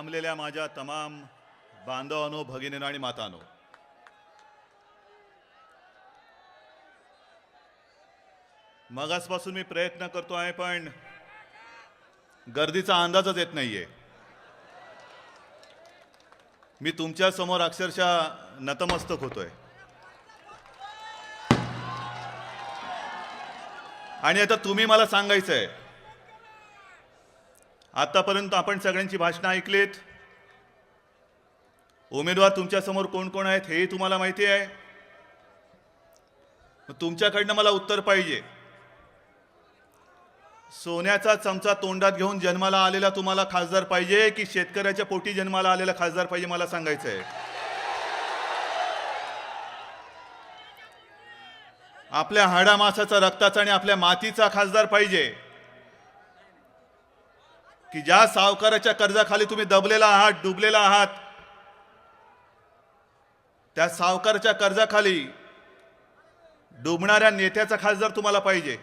जमलेल्या माझ्या तमाम बांधवांनो, भगिनींनो आणि मातांनो, मगासपासून मी प्रयत्न करतो आहे पण गर्दीचा अंदाजच येत नाहीये. मी तुमच्या समोर अक्षरशः नतमस्तक होतोय. आणि आता तुम्ही मला सांगायचंय, आतापर्यंत आपण सगळ्यांची भाषणं ऐकलीत. उमेदवार तुमच्या समोर कोण कोण आहेत हेही तुम्हाला माहिती आहे. तुमच्याकडनं मला उत्तर पाहिजे. सोन्याचा चमचा तोंडात घेऊन जन्माला आलेला तुम्हाला खासदार पाहिजे की शेतकऱ्याच्या पोटी जन्माला आलेला खासदार पाहिजे, मला सांगायचंय. आपल्या हाडामासाचा, रक्ताचा आणि आपल्या मातीचा खासदार पाहिजे की ज्या सावकाराच्या कर्जाखाली तुम्ही दबलेला आहात, डुबलेला आहात, त्या सावकाराच्या कर्जाखाली डुबणाऱ्या नेत्याचा खासदार तुम्हाला पाहिजे.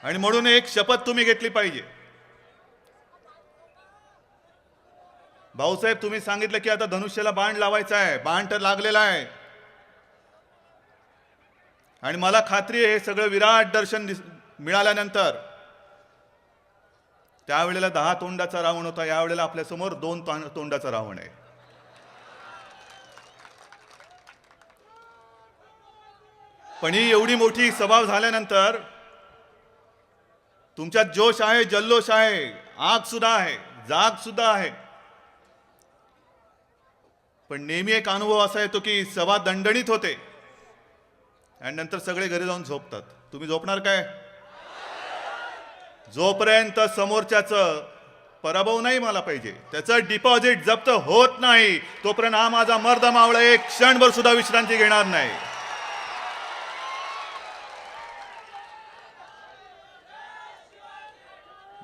आणि म्हणून एक शपथ तुम्ही घेतली पाहिजे. भाऊसाहेब, तुम्ही सांगितलं की आता धनुष्याला बाण लावायचा आहे. बाण तर लागलेला आहे आणि मला खात्री आहे हे सगळं विराट दर्शन मिळाल्यानंतर त्यावेळेला 10 तोंडाचा रावण होता, यावेळेला आपल्या समोर 2 तोंडाचा रावण आहे. पण ही एवढी मोठी सभा झाल्यानंतर तुमच्यात जोश आहे, जल्लोष आहे, आग सुद्धा आहे, जाग सुद्धा आहे. पण नेहमी एक अनुभव असा येतो की सभा दणदणीत होते आणि नंतर सगळे घरी जाऊन झोपतात. तुम्ही झोपणार काय? जोपर्यंत समोरच्याचं पराभव नाही मला पाहिजे, त्याचं डिपॉझिट जप्त होत नाही, तोपर्यंत हा माझा मर्द मावळा एक क्षणभर सुद्धा विश्रांती घेणार नाही.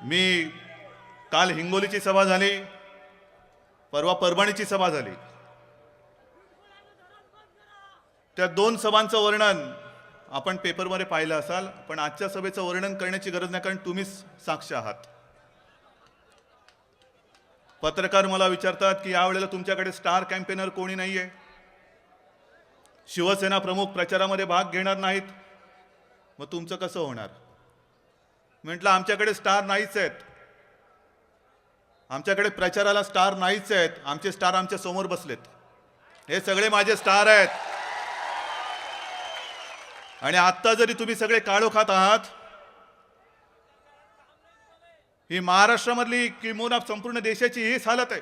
मी काल हिंगोलीची सभा झाली, परवा परभणीची सभा झाली. त्या 2 सभांचं वर्णन आपण पेपरमध्ये पाहिलं असाल, पण आजच्या सभेचं वर्णन करण्याची गरज नाही, कारण तुम्हीच साक्ष आहात. पत्रकार मला विचारतात की यावेळेला तुमच्याकडे स्टार कॅम्पेनर कोणी नाहीये, शिवसेना प्रमुख प्रचारामध्ये भाग घेणार नाहीत, मग तुमचं कसं होणार? म्हटलं आमच्याकडे स्टार नाहीच आहेत, आमच्याकडे प्रचाराला स्टार नाहीच आहेत. आमचे स्टार आमच्या समोर बसलेत. हे सगळे माझे स्टार आहेत. आणि आत्ता जरी तुम्ही सगळे काळोखात आहात, ही महाराष्ट्रामधली किंबहुना संपूर्ण देशाची हीच हालत आहे.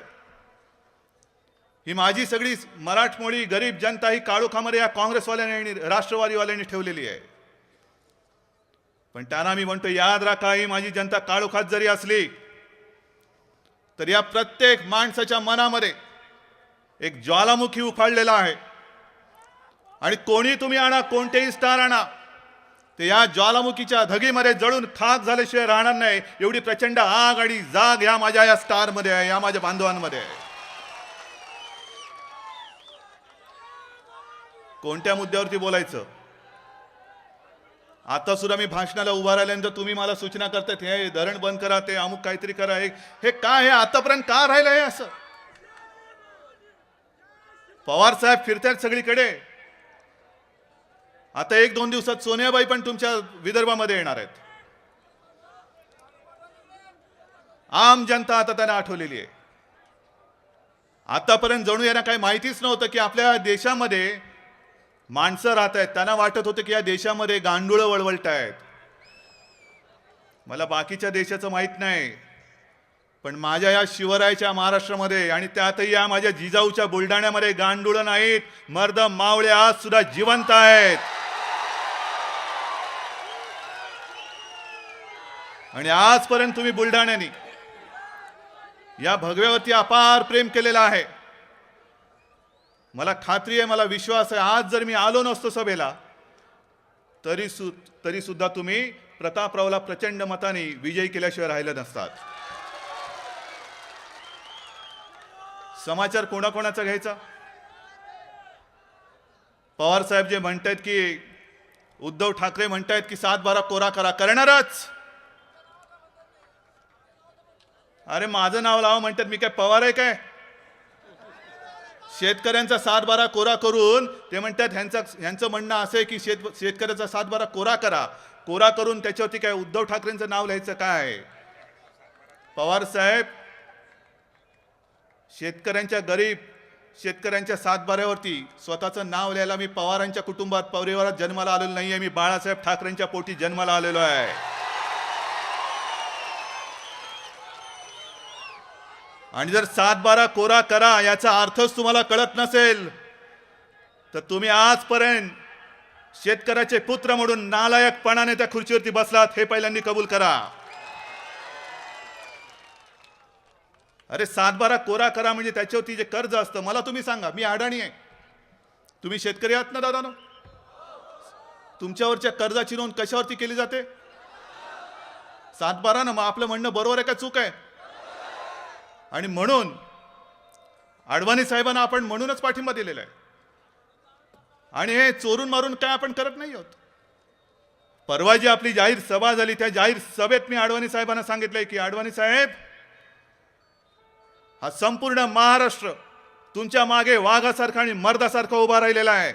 ही माझी सगळी मराठमोळी गरीब जनता ही काळोखामध्ये या काँग्रेसवाल्यांनी आणि राष्ट्रवादीवाल्यांनी ठेवलेली आहे. पण त्यांना मी म्हणतो, याद राखा, ही माझी जनता काळोखात जरी असली तर या प्रत्येक माणसाच्या मनामध्ये एक ज्वालामुखी उफाळलेला आहे. आणि कोणी तुम्ही आणा, कोणतेही स्टार आणा, ते या ज्वालामुखीच्या धगीमध्ये जळून खाक झाल्याशिवाय राहणार नाही. एवढी प्रचंड आग आणि जाग या माझ्या या स्टारमध्ये आहे, या माझ्या बांधवांमध्ये आहे. कोणत्या मुद्द्यावरती बोलायचं? आता सुद्धा मी भाषणाला उभा राहिल्यानंतर तुम्ही मला सूचना करतात, हे धरण बंद करा, ते अमुक काहीतरी करा. हे काय? हे आतापर्यंत का राहिलं हे असं? पवार साहेब फिरतात सगळीकडे. आता 1-2 दिवसात सोनियाबाई पण तुमच्या विदर्भामध्ये येणार आहेत. आम जनता आता त्यांना आठवलेली आहे. आतापर्यंत जणू यांना काही माहितीच नव्हतं की आपल्या देशामध्ये माणसं राहत आहेत. त्यांना वाटत होतं की या देशामध्ये गांडुळं वळवळत आहेत. मला बाकीच्या देशाचं माहीत नाही, पण माझ्या या शिवरायाच्या महाराष्ट्रामध्ये आणि त्यातही या माझ्या जिजाऊच्या बुलढाण्यामध्ये गांडुळं नाहीत, मर्द मावळे आज सुद्धा जिवंत आहेत. आणि आजपर्यंत तुम्ही बुलढाण्याने या भगव्यावरती अपार प्रेम केलेलं आहे. मला खात्री आहे, मला विश्वास आहे, आज जर मी आलो नसतो सभेला तरी सुद्धा तुम्ही प्रतापरावला प्रचंड मताने विजयी केल्याशिवाय राहिलं नसतात. समाचार कोणाकोणाचा घ्यायचा? पवार साहेब जे म्हणतायत की उद्धव ठाकरे म्हणतायत की 7-12 कोरा करा, करणारच. अरे माझं नाव लावा म्हणतात, मी काय पवार आहे काय? शेतकऱ्यांचा 7-12 कोरा करून ते म्हणतात ह्यांचं म्हणणं असं आहे की शेतकऱ्याचा 7-12 कोरा करून त्याच्यावरती काय उद्धव ठाकरेंचं नाव लिहायचं काय? पवार साहेब, शेतकऱ्यांच्या 7-12वरती स्वतःचं नाव लिहायला मी पवारांच्या परिवारात जन्माला आलेलो नाहीये. मी बाळासाहेब ठाकरेंच्या पोटी जन्माला आलेलो आहे. आणि जर 7-12 कोरा करा याचा अर्थच तुम्हाला कळत नसेल तर तुम्ही आजपर्यंत शेतकऱ्याचे पुत्र म्हणून नालायकपणाने त्या खुर्चीवरती बसलात, हे पहिल्यांदा कबूल करा. अरे 7-12 कोरा करा म्हणजे त्याच्यावरती जे कर्ज असतं, मला तुम्ही सांगा, मी अडाणी आहे, तुम्ही शेतकरी आहात ना दादानो, तुमच्यावरच्या कर्जाची नोंद कशावरती केली जाते? 7-12 ना. मग आपलं म्हणणं बरोबर आहे का चूक आहे? आणि म्हणून अडवाणी साहेबांना आपण म्हणूनच पाठिंबा दिलेला आहे. आणि हे चोरून मारून काय आपण करत नाही आहोत. परवा जी आपली जाहीर सभा झाली त्या जाहीर सभेत मी अडवाणी साहेबांना सांगितलंय की अडवाणी साहेब, हा संपूर्ण महाराष्ट्र तुमच्या मागे वाघासारखा आणि मर्दासारखा उभा राहिलेला आहे.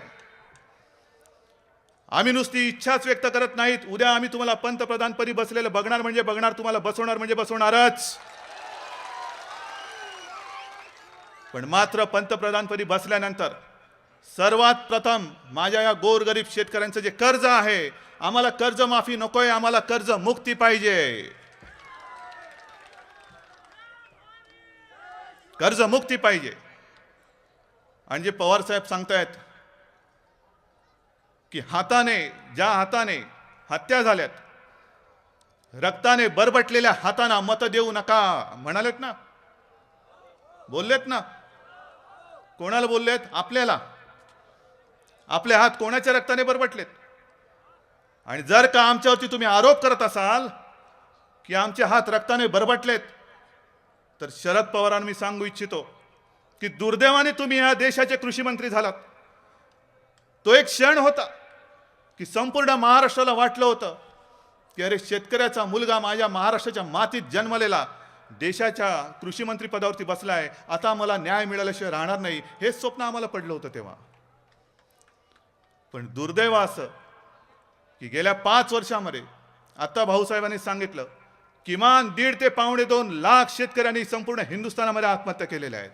आम्ही नुसती इच्छाच व्यक्त करत नाहीत, उद्या आम्ही तुम्हाला पंतप्रधानपदी बसलेलं बघणार म्हणजे बघणार, तुम्हाला बसवणार म्हणजे बसवणारच. पण मात्र पंतप्रधानपदी बसल्यानंतर सर्वात प्रथम माझ्या या गोरगरीब शेतकऱ्यांचं जे कर्ज आहे, आम्हाला कर्जमाफी नकोय, आम्हाला कर्ज मुक्ती पाहिजे. कर्ज मुक्ती पाहिजे. आणि जे पवार साहेब सांगतायत की ज्या हाताने हत्या झाल्यात, रक्ताने बरबटलेल्या हातांना मत देऊ नका म्हणालेत ना, बोललेत ना. कोणाला बोललेत? आपल्याला. आपले हात कोणाच्या रक्ताने बरबटलेत? आणि जर का आमच्यावरती तुम्ही आरोप करत असाल की आमचे हात रक्ताने बरबटलेत, तर शरद पवारांना मी सांगू इच्छितो की दुर्दैवाने तुम्ही या देशाचे कृषी मंत्री झालात. तो एक क्षण होता की संपूर्ण महाराष्ट्राला वाटलं होतं की अरे शेतकऱ्याचा मुलगा माझ्या महाराष्ट्राच्या मातीत जन्मलेला देशाच्या कृषी मंत्री पदावरती बसलाय, आता मला न्याय मिळाल्याशिवाय राहणार नाही, हे स्वप्न आम्हाला पडलं होतं तेव्हा. पण दुर्दैव असं की गेल्या 5 वर्षामध्ये आता भाऊसाहेबांनी सांगितलं किमान 1.5 ते 1.25 लाख शेतकऱ्यांनी संपूर्ण हिंदुस्थानामध्ये आत्महत्या केलेल्या आहेत.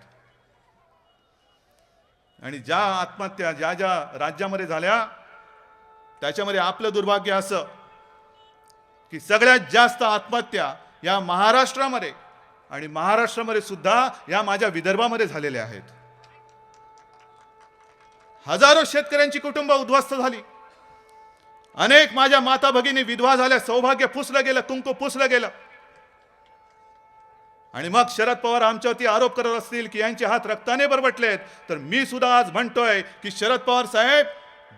आणि ज्या आत्महत्या ज्या राज्यामध्ये झाल्या त्याच्यामध्ये आपलं दुर्भाग्य असं की सगळ्यात जास्त आत्महत्या या महाराष्ट्रामध्ये आणि महाराष्ट्रामध्ये सुद्धा या माझ्या विदर्भामध्ये झालेल्या आहेत. हजारो शेतकऱ्यांची कुटुंब उद्ध्वस्त झाली. अनेक माझ्या माता भगिनी विधवा झाल्या, सौभाग्य पुसलं गेलं, कुंकू पुसलं गेलं. आणि मग शरद पवार आमच्यावरती आरोप करत असतील की यांचे हात रक्ताने बरबटलेत, तर मी सुद्धा आज म्हणतोय की शरद पवार साहेब,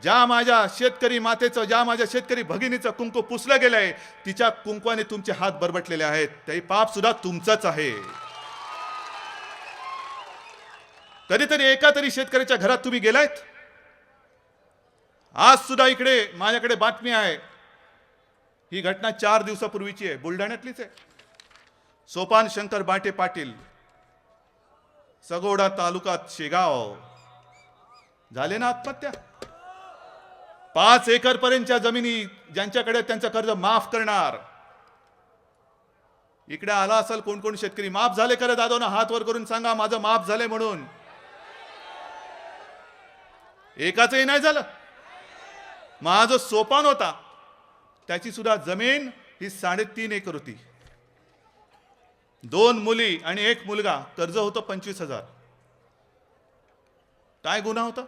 ज्या माझ्या शेतकरी मातेचं, ज्या माझ्या शेतकरी भगिनीचं कुंकू पुसलं गेलंय, तिच्या कुंकवाने तुमचे हात बरबटलेले आहेत, ते पाप सुद्धा तुमचंच आहे. कधीतरी एका तरी शेतकऱ्याच्या घरात तुम्ही गेलायत? आज सुद्धा इकडे माझ्याकडे बातमी आहे, ही घटना 4 दिवसापूर्वीची आहे, बुलढाण्यातलीच आहे. सोपान शंकर बाटे पाटील, सगोडा तालुक्यात शेगाव, झाले ना आत्महत्या. 5 एकर पर्यंतच्या जमिनी ज्यांच्याकडे त्यांचं कर्ज माफ करणार. इकडे आला असेल कोण कोण शेतकरी, माफ झाले खरं दादांना हात वर करून सांगा माझं माफ झाले म्हणून. एकाचंही नाही झालं. माझं सोपान होता त्याची सुद्धा जमीन ही 3.5 एकर होती. 2 मुली आणि 1 मुलगा, कर्ज होतं 25,000. काय गुन्हा होता?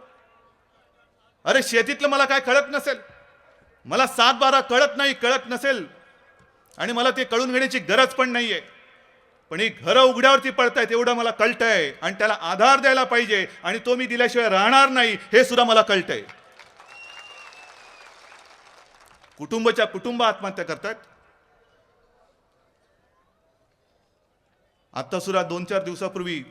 अरे शेतीतलं मला काय कळत नसेल, मला 7-12 कळत नसेल आणि मला ते कळून घेण्याची गरज पण नाहीये. पण ही घरं उघड्यावरती पडतायत एवढं मला कळतंय आणि त्याला आधार द्यायला पाहिजे आणि तो मी दिल्याशिवाय राहणार नाही हे सुद्धा मला कळतंय. कुटुंब आत्महत्या करतायत. आता सुद्धा 2-4 दिवसापूर्वी